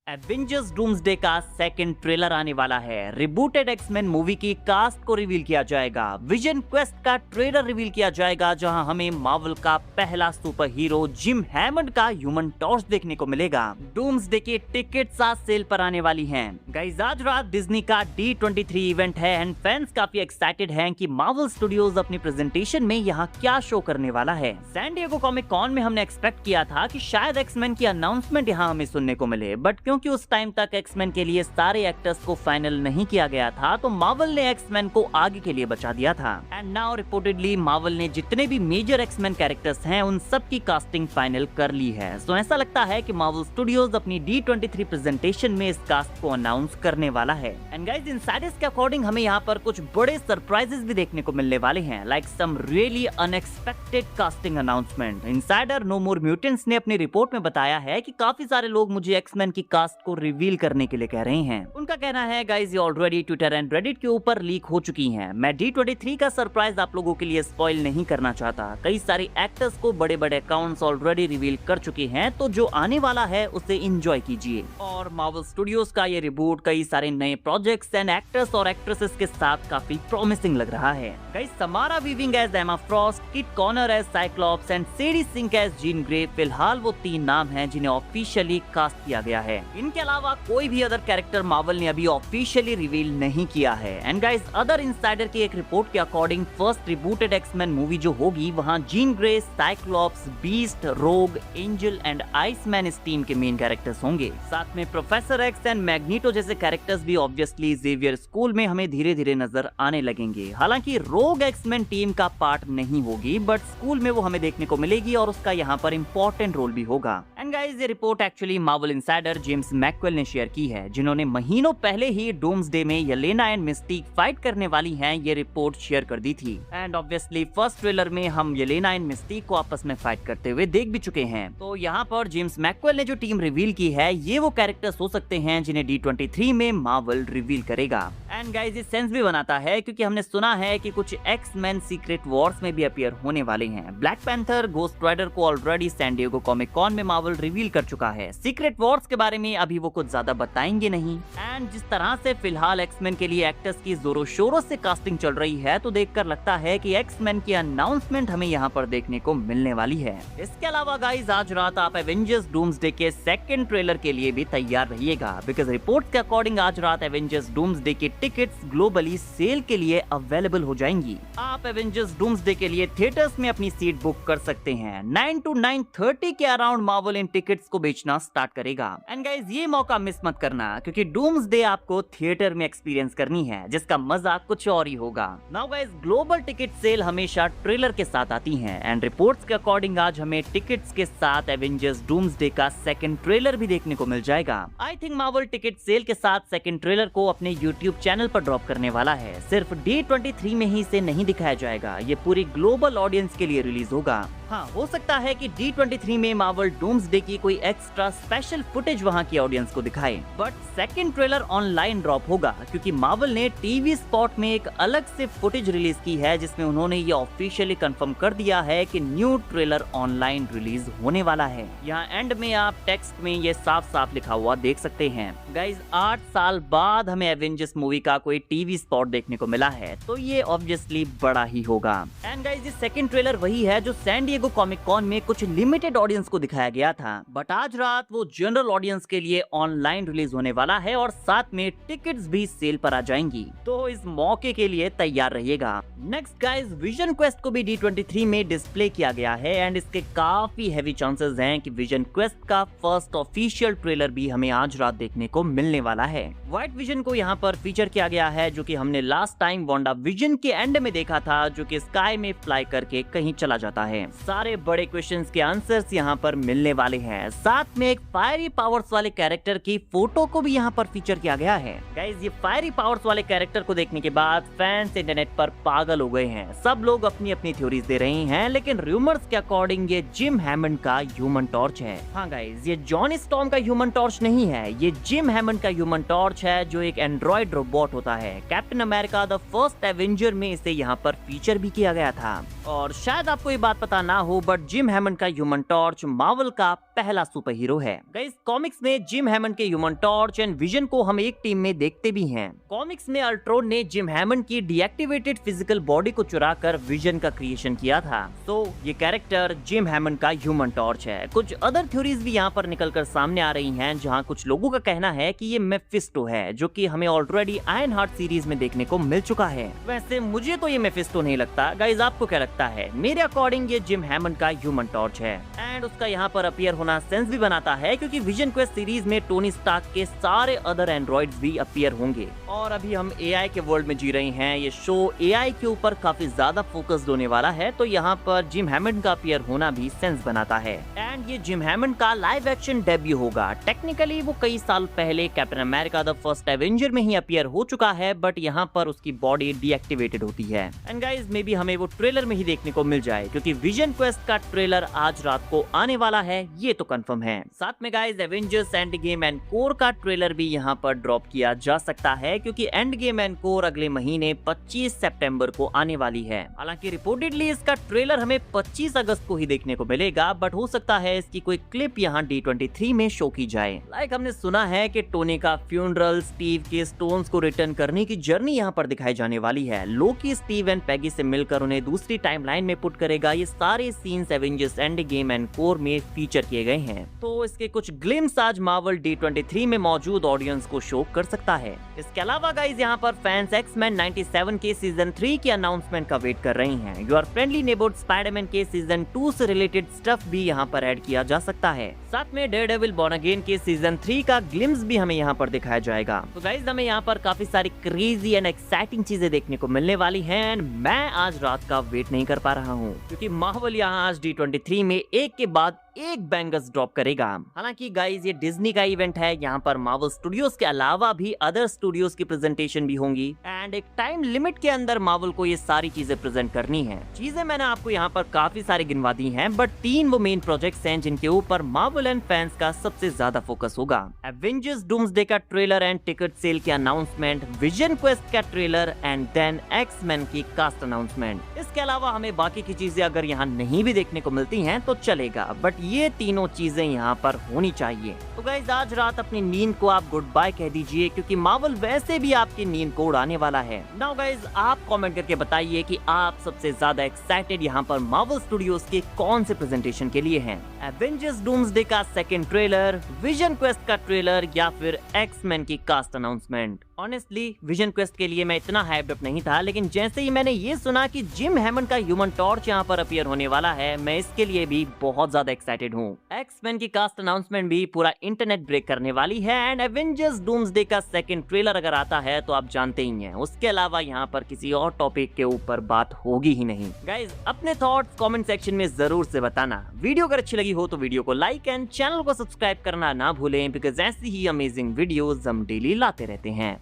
Avengers Doomsday का second trailer आने वाला है। रिबूटेड एक्समैन मूवी की कास्ट को रिवील किया जाएगा। विजन क्वेस्ट का ट्रेलर रिवील किया जाएगा, जहां हमें मार्वल का पहला सुपर हीरो जिम हैमंड का ह्यूमन टॉर्च देखने को मिलेगा। डूम्सडे की टिकट्स आज सेल पर आने वाली हैं। गाइस, आज रात डिज्नी का D23 इवेंट है एंड फैंस काफी एक्साइटेड हैं कि मार्वल स्टूडियोज अपनी प्रेजेंटेशन में यहाँ क्या शो करने वाला है। सैन डिएगो कॉमिक कॉन में हमने एक्सपेक्ट किया था कि शायद एक्समैन की अनाउंसमेंट यहाँ हमें सुनने को मिले, बट क्योंकि उस टाइम तक एक्समैन के लिए सारे एक्टर्स को फाइनल नहीं किया गया था, तो मार्वल ने एक्समैन को आगे के लिए बचा दिया था। एंड नाउ रिपोर्टेडली मार्वल ने जितने भी मेजर एक्समैन कैरेक्टर्स हैं उन सब की कास्टिंग फाइनल कर ली है। सो ऐसा लगता है कि मार्वल स्टूडियोज अपनी D23 प्रेजेंटेशन में इस कास्ट को अनाउंस करने वाला है। एंड गाइस, इनसाइडर्स के अकॉर्डिंग हमें यहाँ पर कुछ बड़े सरप्राइजेस भी देखने को मिलने वाले हैं, like some really unexpected casting announcement. Insider no more mutants ने अपनी रिपोर्ट में बताया है कि काफी सारे लोग मुझे एक्समैन की कास्ट को रिवील करने के लिए कह रहे हैं। उनका कहना है गाइस, ये ऑलरेडी ट्विटर एंड रेडिट के ऊपर लीक हो चुकी हैं। मैं D23 का सरप्राइज आप लोगों के लिए स्पॉइल नहीं करना चाहता। कई सारे एक्टर्स को बड़े बड़े अकाउंट्स ऑलरेडी रिवील कर चुके हैं, तो जो आने वाला है उसे एंजॉय कीजिए। और मार्वल स्टूडियोज का ये रिबूट कई सारे नए प्रोजेक्ट्स एंड एक्टर्स और एक्ट्रेसेस के साथ काफी प्रॉमिसिंग लग रहा है। Guys, Samara Weaving as Emma Frost, Kit Connor as Cyclops and Sadie Sink as Jean Grey फिलहाल वो 3 नाम हैं जिन्हें ऑफिशियली कास्ट किया गया है। इनके अलावा कोई भी अदर कैरेक्टर मार्वल ने अभी ऑफिशियली रिवील नहीं किया है। एंड गाइस, अदर इनसाइडर की एक रिपोर्ट के according first rebooted X Men movie जो होगी वहां जीन ग्रे, साइक्लॉप्स, बीस्ट, रोग, एंजल एंड आइसमैन इस टीम के मेन कैरेक्टर्स होंगे। साथ में प्रोफेसर एक्स एंड मैग्नीटो जैसे कैरेक्टर्स भी ऑब्वियसली जेवियर स्कूल में हमें धीरे धीरे नजर आने लगेंगे। हालांकि रोग एक्समैन टीम का पार्ट नहीं होगी, बट स्कूल में वो हमें देखने को मिलेगी और उसका यहाँ पर इम्पोर्टेंट रोल भी होगा। एंड गाइस, ये report actually Marvel insider James McKewell ने शेयर की है, जिन्होंने महीनों पहले ही डूम्सडे में येलेना एंड मिस्टीक फाइट करने वाली हैं ये रिपोर्ट शेयर कर दी थी। एंड ऑब्वियसली फर्स्ट ट्रेलर में हम येलेना एंड मिस्टीक को आपस में फाइट करते हुए देख भी चुके हैं। तो यहाँ पर जेम्स मैकवेल ने जो टीम रिवील की है ये वो कैरेक्टर्स हो सकते हैं जिन्हें D23 में मार्वल रिवील करेगा। एंड गाइस, ये सेंस भी बनाता है क्योंकि हमने सुना है कि कुछ एक्समैन सीक्रेट वॉर्स में भी अपीयर होने वाले हैं। ब्लैक पैंथर, घोस्ट राइडर को already San Diego Comic Con में मार्वल रिवील कर चुका है। सीक्रेट वॉर्स के बारे में अभी वो कुछ ज्यादा बताएंगे नहीं। एंड जिस तरह से फिलहाल एक्समैन के लिए एक्टर्स की जोरों शोरों से कास्टिंग चल रही है, तो देखकर लगता है कि एक्समैन की अनाउंसमेंट हमें यहाँ पर देखने को मिलने वाली है। इसके अलावा गाइस, आज रात आप एवेंजर्स डूम्सडे के सेकंड ट्रेलर के लिए भी तैयार रहिएगा, बिकॉज रिपोर्ट्स के अकॉर्डिंग आज रात एवेंजर्स डूम्सडे की टिकट्स ग्लोबली सेल के लिए अवेलेबल हो जाएंगी। आप एवेंजर्स डूम्सडे के लिए थिएटर्स में अपनी सीट बुक कर सकते हैं। 9 to 9:30 के अराउंड मार्वल इन टिकट्स को बेचना स्टार्ट करेगा। एंड गाइस, ये मौका मिस मत करना, क्योंकि डूम्सडे आपको थिएटर में एक्सपीरियंस करनी है, जिसका मजा कुछ और ही होगा। Now guys, global ticket sale हमेशा ट्रेलर के साथ आती है एंड रिपोर्ट्स के अकॉर्डिंग आज हमें टिकट्स के साथ एवेंजर्स डूम्सडे का सेकंड ट्रेलर भी देखने को मिल जाएगा। I think Marvel ticket sale के साथ सेकंड ट्रेलर को अपने यूट्यूब चैनल पर ड्रॉप करने वाला है। सिर्फ D23 में ही इसे नहीं दिखाया जाएगा, ये पूरी ग्लोबल ऑडियंस के लिए रिलीज होगा। हाँ, हो सकता है कि D23 में मार्वल डूम्सडे की कोई एक्स्ट्रा स्पेशल फुटेज वहाँ की ऑडियंस को दिखाए, but second trailer online drop होगा क्योंकि मार्वल ने टीवी स्पॉट में एक अलग से फुटेज रिलीज की है, जिसमें उन्होंने ये ऑफिशियली कंफर्म कर दिया है कि न्यू ट्रेलर ऑनलाइन रिलीज होने वाला है। यहाँ एंड में आप टेक्स्ट में ये साफ साफ लिखा हुआ देख सकते हैं। गाइज, 8 साल बाद हमें एवेंजर्स मूवी का कोई टीवी स्पॉट देखने को मिला है, तो ये ऑब्वियसली बड़ा ही होगा। एंड गाइज, ये सेकंड ट्रेलर वही है जो सैन डिएगो कॉमिक कॉन में कुछ लिमिटेड ऑडियंस को दिखाया गया था, बट आज रात वो जनरल ऑडियंस के लिए ऑनलाइन रिलीज होने वाला है और साथ में टिकट्स भी सेल पर आ जाएंगी। तो इस मौके के लिए तैयार रहिएगा। नेक्स्ट गाइस, विजन क्वेस्ट को भी D23 में डिस्प्ले किया गया है एंड इसके काफी हैवी चांसेस हैं कि विजन क्वेस्ट का फर्स्ट ऑफिशियल ट्रेलर भी हमें आज रात देखने को मिलने वाला है। व्हाइट विजन को यहाँ पर फीचर किया गया है, जो कि हमने लास्ट टाइम वांडा विजन के एंड में देखा था, जो कि स्काई में फ्लाई करके कहीं चला जाता है। सारे बड़े क्वेश्चंस के आंसर्स यहाँ पर मिलने वाले हैं। साथ में एक फायरी पावर्स वाले कैरेक्टर की फोटो को भी यहाँ पर फीचर किया गया है। गाइस, ये फायरी पावर्स वाले कैरेक्टर को देखने के बाद फैंस इंटरनेट पर पागल हो गए हैं। सब लोग अपनी अपनी थ्योरीज दे रहे हैं, लेकिन रूमर्स के अकॉर्डिंग ये जिम हैमंड का ह्यूमन टॉर्च है। हाँ गाइस, ये जॉनी स्टॉर्म का ह्यूमन टॉर्च नहीं है, ये जिम हैमंड का ह्यूमन टॉर्च है, जो एक एंड्रॉइड रोबोट होता है। Captain America the first Avenger में इसे यहाँ पर फीचर भी किया गया था। और शायद आपको ये बात पता ना ना हो, बट जिम हैमंड का ह्यूमन टॉर्च मार्वल का पहला सुपर हीरो है। गाइस कॉमिक्स में जिम हैमंड के ह्यूमन टॉर्च एंड विजन को हम एक टीम में देखते भी हैं। कॉमिक्स में अल्ट्रॉन ने जिम हैमंड की डीएक्टिवेटेड फिजिकल बॉडी को चुराकर विजन का क्रिएशन किया था। तो ये कैरेक्टर जिम हैमंड का ह्यूमन टॉर्च है। कुछ अदर थ्योरीज भी यहाँ पर निकलकर सामने आ रही हैं, जहाँ कुछ लोगों का कहना है कि ये मेफिस्टो है, जो कि हमें ऑलरेडी आयरन हार्ट सीरीज में देखने को मिल चुका है। वैसे मुझे तो ये मेफिस्टो नहीं लगता। गाइस आपको क्या लगता है? मेरे अकॉर्डिंग ये जिम हैमंड का ह्यूमन टॉर्च है एंड उसका यहाँ पर अपीयर होना सेंस भी बनाता है, क्योंकि विजन क्वेस्ट सीरीज में टोनी स्टार्क के सारे अदर एंड्रॉइड्स भी अपीयर होंगे। और अभी हम एआई के वर्ल्ड में जी रहे हैं। ये शो एआई के ऊपर काफी ज्यादा फोकस्ड होने वाला है, तो यहाँ पर जिम हैमंड का अपीयर होना भी सेंस बनाता है। एंड ये जिम हैमंड का लाइव एक्शन डेब्यू होगा। टेक्निकली वो कई साल पहले captain America the first Avenger में ही अपीयर हो चुका है, बट यहाँ पर उसकी बॉडी डीएक्टिवेटेड होती है। एंड गाइस मे बी हमें वो ट्रेलर में ही देखने को मिल जाए, क्योंकि विजन क्वेस्ट का ट्रेलर आज रात को आने वाला है, ये तो कंफर्म है। साथ में guys Avengers end game and core का ट्रेलर भी यहाँ पर ड्रॉप किया जा सकता है, क्योंकि एंड गेम एंड कोर अगले महीने 25 सितंबर को आने वाली है। हालांकि रिपोर्टेडली इसका ट्रेलर हमें 25 अगस्त को ही देखने को मिलेगा, बट हो सकता है इसकी कोई क्लिप यहाँ D23 में शो की जाए। लाइक हमने सुना है कि टोनी का फ्यूनरल, स्टीव के स्टोन्स को रिटर्न करने की जर्नी यहाँ पर दिखाई जाने वाली है। लोकी स्टीव एंड पैगी से मिलकर उन्हें दूसरी टाइमलाइन में पुट करेगा। ये सारे scenes Avengers end game and core में फीचर किए गए हैं, तो इसके कुछ ग्लिम्स आज मार्वल D23 में मौजूद ऑडियंस को शो कर सकता है। इसके अलावा गाइस यहाँ पर फैंस एक्समैन 97 के सीजन 3 की अनाउंसमेंट का वेट कर रही हैं। योर फ्रेंडली नेबर्ड स्पाइडरमैन के सीजन 2 से रिलेटेड स्टफ भी यहाँ पर ऐड किया जा सकता है। साथ में डेयरडेविल बॉर्न अगेन के सीजन 3 का ग्लिम्स भी हमें यहाँ पर दिखाया जाएगा। तो गाइस हमें यहाँ पर काफी सारी क्रेजी एंड एक्साइटिंग चीजें देखने को मिलने वाली हैं एंड मैं आज रात का वेट नहीं कर पा रहा हूँ, क्योंकि मार्वल यहाँ आज D23 में एक के बाद एक बैंगर्स ड्रॉप करेगा। हालांकि गाइस ये डिज्नी का इवेंट है, यहाँ पर मार्वल स्टूडियोज के अलावा भी अदर स्टूडियोज की प्रेजेंटेशन भी होंगी एंड एक टाइम लिमिट के अंदर मार्वल को ये सारी चीजें प्रेजेंट करनी है। चीजें मैंने आपको यहाँ पर काफी सारी गिनवा दी हैं, बट 3 वो मेन प्रोजेक्ट्स हैं जिनके ऊपर मार्वल एंड फैंस का सबसे ज्यादा फोकस होगा। एवेंजर्स डूम्सडे का ट्रेलर एंड टिकट सेल की अनाउंसमेंट, विजन क्वेस्ट का ट्रेलर एंड देन एक्स-मैन की कास्ट अनाउंसमेंट। इसके अलावा हमें बाकी की चीजें अगर यहाँ नहीं भी देखने को मिलती हैं तो चलेगा, बट ये तीनों चीजें यहाँ पर होनी चाहिए। तो गाइस आज रात अपनी नींद को आप गुड बाय कह दीजिए, क्योंकि मार्वल वैसे भी आपकी नींद को उड़ाने वाला है। नाउ गाइस आप कमेंट करके बताइए कि आप सबसे ज्यादा एक्साइटेड यहाँ पर मार्वल स्टूडियोज के कौन से प्रेजेंटेशन के लिए हैं? एवेंजर्स डूम्सडे का सेकंड ट्रेलर, विजन क्वेस्ट का ट्रेलर या फिर एक्स-मैन की cast announcement? Honestly Vision Quest के लिए मैं इतना हाइप्ड अप नहीं था, लेकिन जैसे ही मैंने ये सुना कि जिम हैमंड का ह्यूमन टॉर्च यहाँ पर अपीयर होने वाला है, मैं इसके लिए भी बहुत ज्यादा एक्साइटेड हूँ। एक्स-मैन की कास्ट अनाउंसमेंट भी पूरा इंटरनेट ब्रेक करने वाली है एंड एवेंजर्स डूम्सडे का सेकंड ट्रेलर अगर आता है तो आप जानते ही हैं, उसके अलावा यहाँ पर किसी और टॉपिक के ऊपर बात होगी ही नहीं। गाइज अपने थॉट्स कमेंट सेक्शन में जरूर से बताना। वीडियो अगर अच्छी लगी हो तो वीडियो को लाइक एंड चैनल को सब्सक्राइब करना ना भूलें, बिकॉज ऐसी ही अमेजिंग वीडियोस हम डेली लाते रहते हैं।